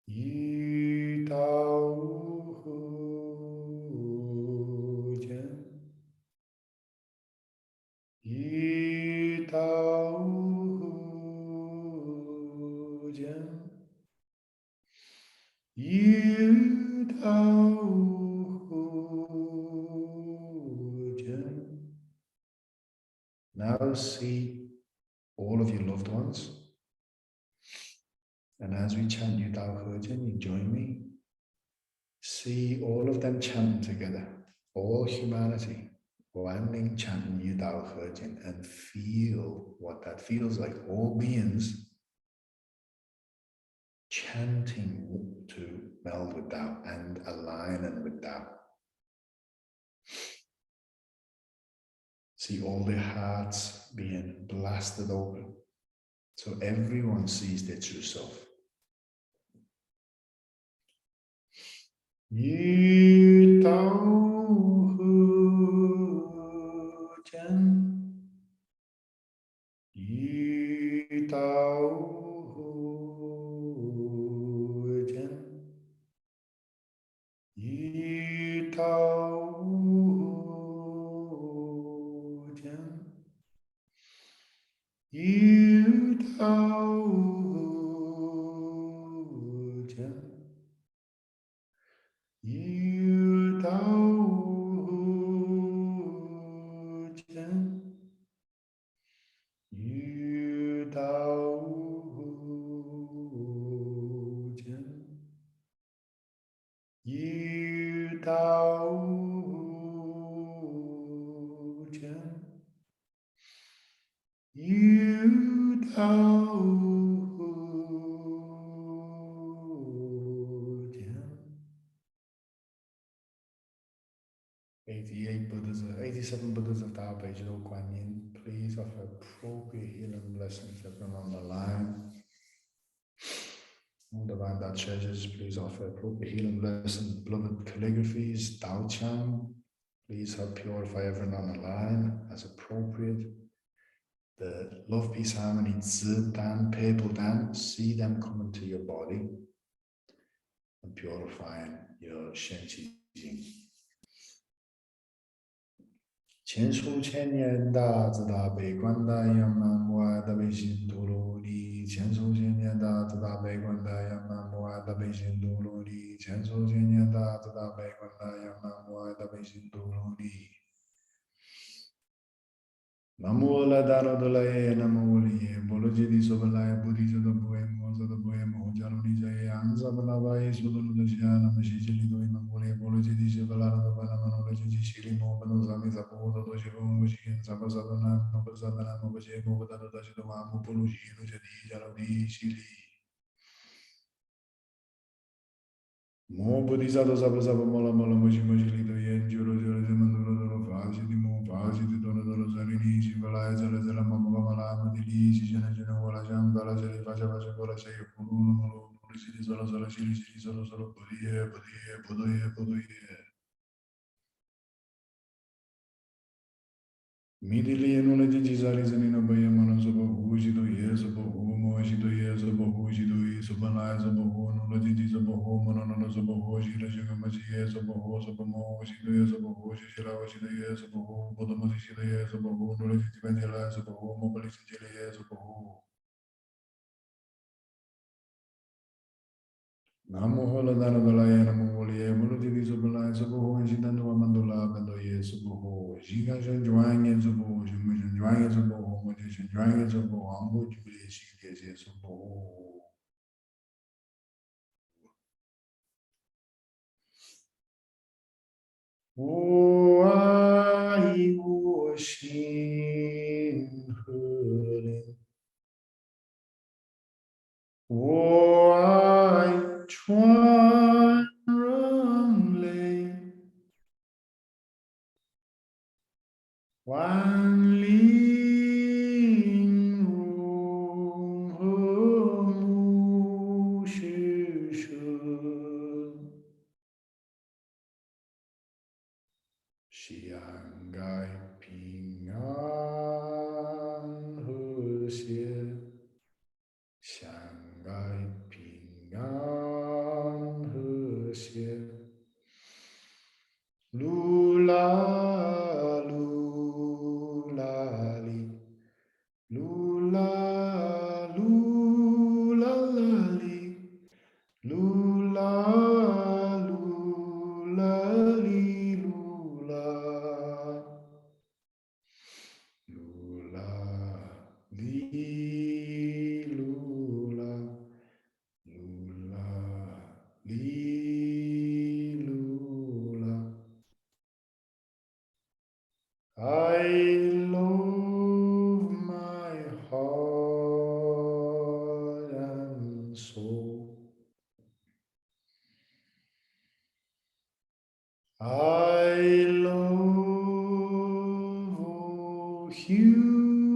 Yi Tao He Jian. Yi Tao He Jian. Yi Tao He Jian. Now see all of your loved ones. And as we chant Yu Dao He Jian, you join me. See all of them chanting together. All humanity, landing chanting Yu Dao He Jian, and feel what that feels like. All beings chanting to meld with Tao and aligning with Tao. See all their hearts being blasted open so everyone sees their true self. Yi Tao He Jian. Yi Tao He Jian. Yi Tao He Jian. 88 Buddhas, 87 Buddhas of Tao Te Ching, Kuan Yin, please offer appropriate healing blessings to everyone on the line. All divine Tao treasures, please offer appropriate healing blessings. Beloved calligraphies, Tao Chang, please help purify everyone on the line as appropriate. The love, peace, harmony, Zi Dan, purple Dan, see them come into your body and purifying your Shen Qi Jing. 千数千年大慈大悲观大洋南无阿达贝心陀罗尼，千数千年大慈大悲观大洋南无阿达贝心陀罗尼，千数千年大慈大悲观大洋南无阿达贝心陀罗尼。Namo la dano de la e namo li e boloji di sobala e buddhi da boe moza da boe mo jalo ni jaye anza bala vai sudunu da jana ma shiji do namo li boloji di sobala da bana mano le ji shiri mo bano zami za bo do jibo mo shi za ba za na no ba za na no ba je mo da da ji do ma mo boloji no je di jalo di shiri mo bodhisattva sapa sapa mola mola moji moji lido yen juro juro jamanduro doro vaji di mo vaji di doro doro zari ni si valaya jala jala mama mama la amadi li si jana jana wala jam dala jali vaja vaja wala shayi pulu molo molo si di solo solo shiri shiri solo solo bodhiye bodhiye bodhiye bodhiye Midili e non di gisari zanino baya mano sobo huji do ye sobo hu mo shi do ye sobo huji do ye sobo na sobo hu no di sobo hu mono no sobo huji la juga ma ji ye sobo hu sobo mo shi do ye sobo hu shi la shi do ye sobo hu bodo mo shi do ye sobo hu no di bende la sobo hu mo bali shi ye sobo hu Namo hola dana balaya namo holia mulu di sobalaya sobo ho jidanu amandola bando ye sobo ho jiga jan juang ye sobo ho jimu jan juang ye sobo ho mo jan juang ye sobo ho ambo jubile shi ye sobo ho o ai o shin hurling o ai chuan rumling Wan Ling Ru Mu Shu Shu Xiangai Ping An He Xie Xiangai Ping An He Xie Lu La Lu La Li Lula, lula, lali. Lula, lula, li, lula. Lula, li, lula. Lula, li, lula. I love my heart and soul. I love humanity.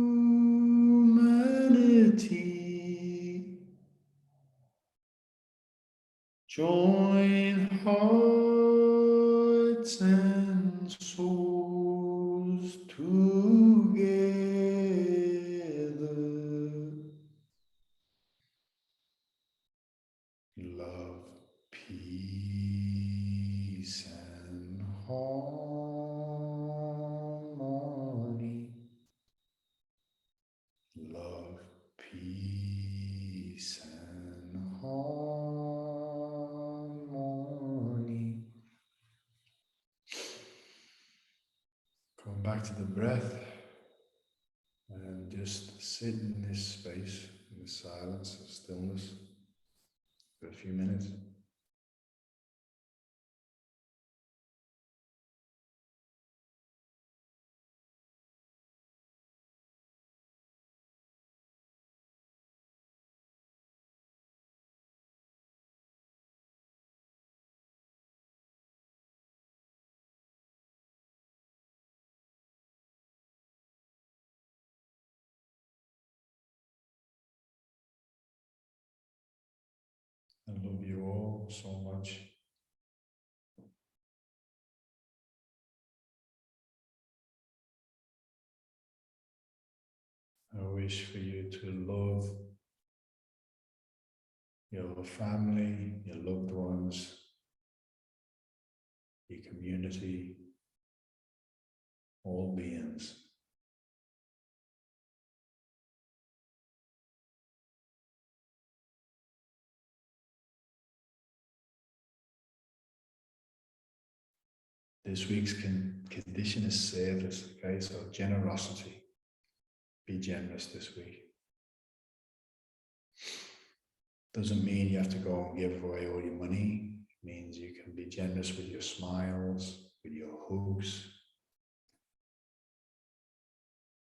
Join hearts and souls together. Love, peace, and harmony. Love, peace, and harmony. Come back to the breath and just sit in this space, in the silence, the stillness for a few minutes. I love you all so much. I wish for you to love your family, your loved ones, your community, all beings. This week's condition is service, okay? So generosity. Be generous this week. Doesn't mean you have to go and give away all your money. It means you can be generous with your smiles, with your hugs.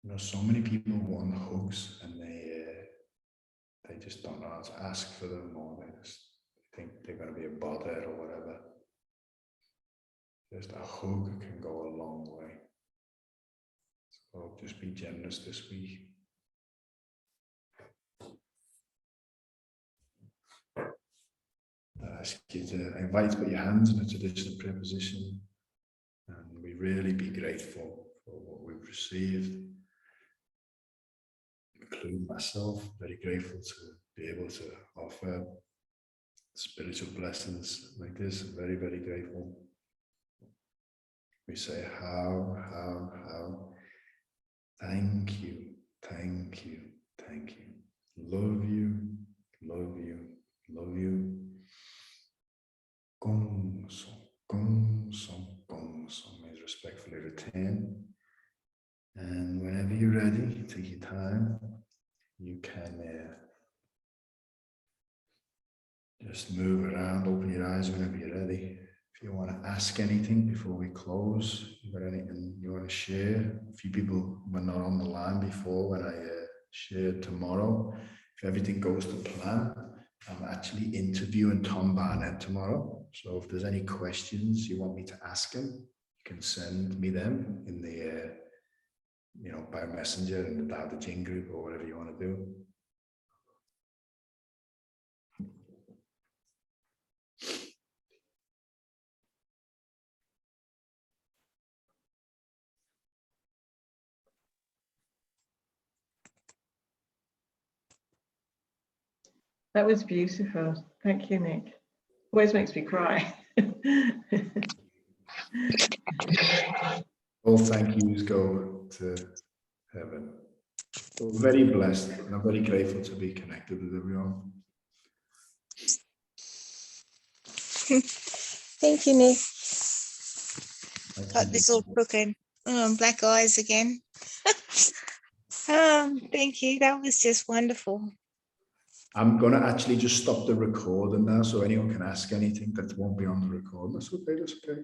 You know, so many people want hugs and they just don't know how to ask for them, or they just think they're going to be a bother or whatever. Just a hug can go a long way. So just be generous this week. I ask you to invite, put your hands in a traditional prayer position, and we really be grateful for what we've received. Include myself, very grateful to be able to offer spiritual blessings like this. Very, very grateful. We say how. Thank you, thank you, thank you. Love you, love you, love you. Gong song, gong song, gong song. May respectfully return. And whenever you're ready, take your time. You can just move around, open your eyes whenever you're ready. If you want to ask anything before we close, you got anything you want to share? A few people were not on the line before when I shared tomorrow. If everything goes to plan, I'm actually interviewing Tom Barnett tomorrow. So if there's any questions you want me to ask him, you can send me them in the, by messenger in the Tao Te Ching group or whatever you want to do. That was beautiful. Thank you, Nick. Always makes me cry. All thank yous go to heaven. We're very blessed, and I'm very grateful to be connected with everyone. Thank you, Nick. Thank Got you. this all crooked. Black eyes again. Thank you. That was just wonderful. I'm going to actually just stop the recording now, so anyone can ask anything that won't be on the recording. That's okay, that's okay.